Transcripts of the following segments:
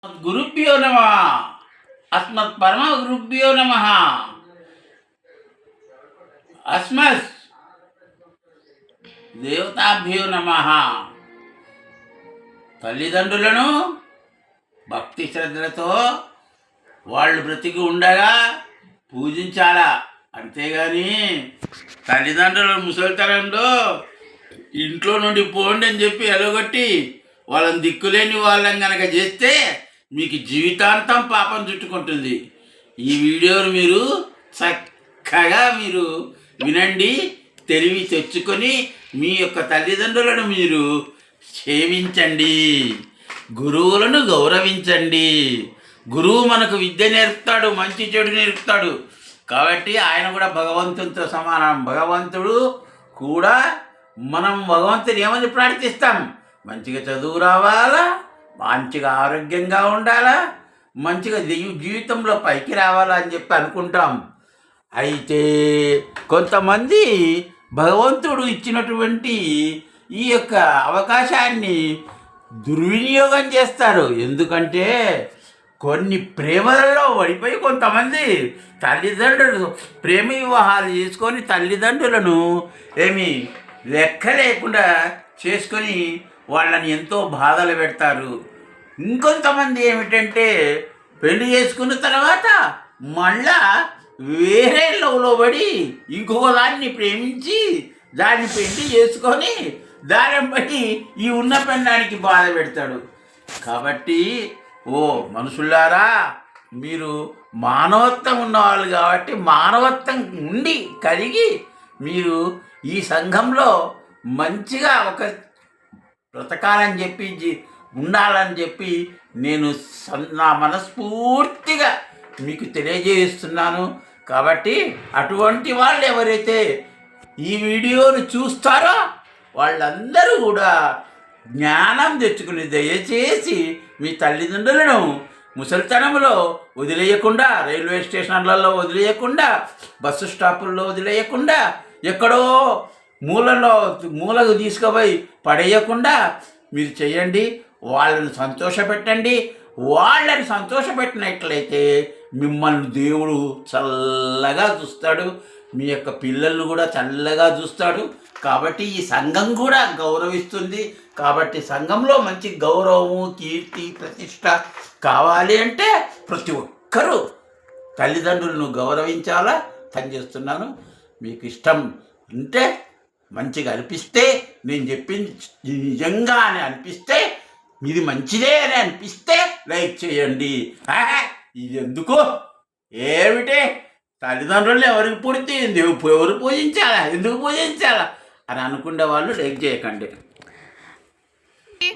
గురుభ్యో నమ. అస్మత్ పరమ గురుభ్యో నమ. అస్మత్ దేవతాభ్యో నమ. తల్లిదండ్రులను భక్తి శ్రద్ధలతో వాళ్ళు బ్రతికి ఉండగా పూజించాలా. అంతేగాని తల్లిదండ్రులను ముసలితనంలో ఇంట్లో నుండి పోండి అని చెప్పి ఎలగొట్టి వాళ్ళని దిక్కులేని వాళ్ళని కనుక చేస్తే మీకు జీవితాంతం పాపం చుట్టుకుంటుంది. ఈ వీడియోను మీరు చక్కగా వినండి. తెలివి తెచ్చుకొని మీ యొక్క తల్లిదండ్రులను మీరు సేవించండి. గురువులను గౌరవించండి. గురువు మనకు విద్య నేర్పుతాడు, మంచి చెడు నేర్పుతాడు. కాబట్టి ఆయన కూడా భగవంతునితో సమానం. భగవంతుడు కూడా మనం భగవంతుని ఏమని ప్రార్థిస్తాం? మంచిగా చదువు రావాలా, మంచిగా ఆరోగ్యంగా ఉండాలా, మంచిగా జీవితంలో పైకి రావాలా అని చెప్పి అనుకుంటాం. అయితే కొంతమంది భగవంతుడు ఇచ్చినటువంటి ఈ యొక్క అవకాశాన్ని దుర్వినియోగం చేస్తారు. ఎందుకంటే కొన్ని ప్రేమలలో పడిపోయి కొంతమంది తల్లిదండ్రులు ప్రేమ వివాహాలు చేసుకొని తల్లిదండ్రులను ఏమి లెక్క లేకుండా చేసుకొని వాళ్ళని ఎంతో బాధలు పెడతారు. ఇంకొంతమంది ఏమిటంటే పెళ్లి చేసుకున్న తర్వాత మళ్ళా వేరే లవ్లో పడి ఇంకొక దాన్ని ప్రేమించి దాన్ని పెళ్లి చేసుకొని దాని పడి ఈ ఉన్న పెళ్ళానికి బాధ పెడతాడు. కాబట్టి ఓ మనుషులారా, మీరు మానవత్వం ఉన్నవాళ్ళు కాబట్టి మానవత్వం ఉండి కలిగి మీరు ఈ సంఘంలో మంచిగా ఒక బ్రతకాలని చెప్పి ఉండాలని చెప్పి నేను నా మనస్ఫూర్తిగా మీకు తెలియజేస్తున్నాను. కాబట్టి అటువంటి వాళ్ళు ఎవరైతే ఈ వీడియోను చూస్తారో వాళ్ళందరూ కూడా జ్ఞానం తెచ్చుకుని దయచేసి మీ తల్లిదండ్రులను ముసలితనంలో వదిలేయకుండా, రైల్వే స్టేషన్లలో వదిలేయకుండా, బస్సు స్టాపుల్లో వదిలేయకుండా, ఎక్కడో మూలకు తీసుకుపోయి పడేయకుండా మీరు చేయండి. వాళ్ళని సంతోషపెట్టండి. వాళ్ళని సంతోషపెట్టినట్లయితే మిమ్మల్ని దేవుడు చల్లగా చూస్తాడు. మీ యొక్క పిల్లలను కూడా చల్లగా చూస్తాడు. కాబట్టి ఈ సంఘం కూడా గౌరవిస్తుంది. కాబట్టి సంఘంలో మంచి గౌరవము, కీర్తి, ప్రతిష్ట కావాలి అంటే ప్రతి ఒక్కరూ తల్లిదండ్రులను గౌరవించాలా పనిచేస్తున్నాను. మీకు ఇష్టం ఉంటే మంచిగా అనిపిస్తే, నేను చెప్పింది నిజంగా అని అనిపిస్తే, ఇది మంచిదే అని అనిపిస్తే లైక్ చేయండి. ఇది ఎందుకు ఏమిటి తల్లిదండ్రులు ఎవరికి పుడితే ఎవరు పూజించాలా, ఎందుకు పూజించాలా అని అనుకునే వాళ్ళు లైక్ చేయకండి.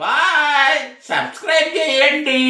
బాయ్, సబ్స్క్రైబ్ చేయండి.